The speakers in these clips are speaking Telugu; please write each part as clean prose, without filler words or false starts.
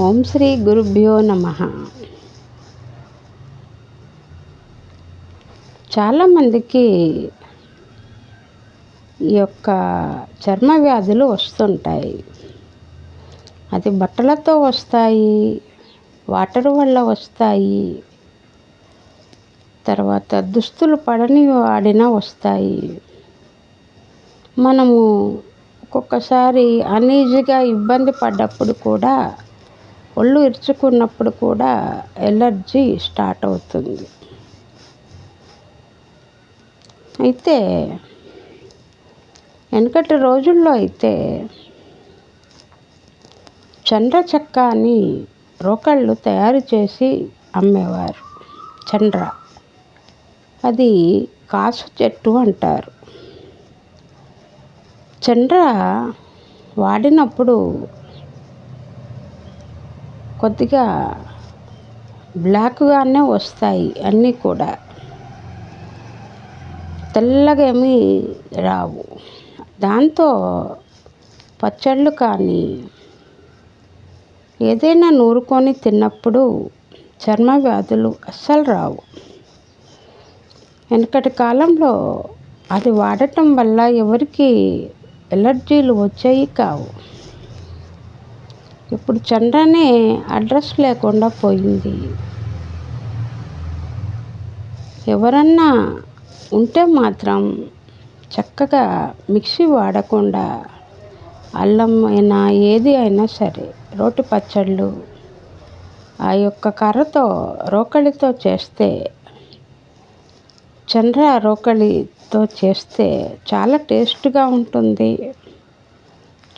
ఓం శ్రీ గురుభ్యో నమః. చాలామందికి ఈ యొక్క చర్మ వ్యాధులు వస్తుంటాయి. అది బట్టలతో వస్తాయి, వాటర్ వల్ల వస్తాయి, తర్వాత దుస్తులు పడని వాడినా వస్తాయి. మనము ఒక్కొక్కసారి అనీజీగా ఇబ్బంది పడ్డప్పుడు కూడా, ఒళ్ళు ఇరుచుకున్నప్పుడు కూడా ఎలర్జీ స్టార్ట్ అవుతుంది. అయితే వెనకటి రోజుల్లో అయితే చండ్ర చెక్క అని రోకళ్ళు తయారు చేసి అమ్మేవారు. చండ్ర అది కాసు చెట్టు అంటారు. చండ్ర వాడినప్పుడు కొద్దిగా బ్లాక్గానే వస్తాయి, అన్నీ కూడా తెల్లగా ఏమీ రావు. దాంతో పచ్చళ్ళు కానీ ఏదైనా నూరుకొని తిన్నప్పుడు చర్మ వ్యాధులు అస్సలు రావు. వెనకటి కాలంలో అది వాడటం వల్ల ఎవరికి ఎలర్జీలు వచ్చేవి కావు. ఇప్పుడు చండ్రనే అడ్రస్ లేకుండా పోయింది. ఎవరన్నా ఉంటే మాత్రం చక్కగా మిక్సీ వాడకుండా అల్లం అయినా ఏది అయినా సరే రోటి పచ్చళ్ళు ఆ యొక్క కర్రతో రోకలితో చేస్తే, చండ్ర రోకలితో చేస్తే చాలా టేస్ట్గా ఉంటుంది,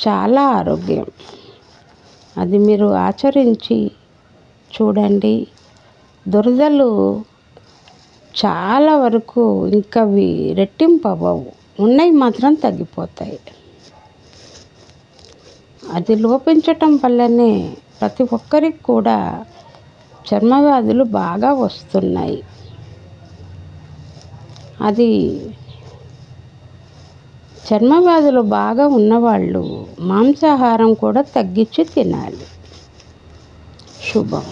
చాలా ఆరోగ్యం. అది మీరు ఆచరించి చూడండి. దురదలు చాలా వరకు ఇంకా రెట్టింపు అవ్వవు, ఉన్నాయి మాత్రం తగ్గిపోతాయి. అది లోపించటం వల్లనే ప్రతి ఒక్కరికి కూడా చర్మ వ్యాధులు బాగా వస్తున్నాయి. అది చర్మ వ్యాధులు బాగా ఉన్నవాళ్ళు మాంసాహారం కూడా తగ్గించి తినాలి. శుభం.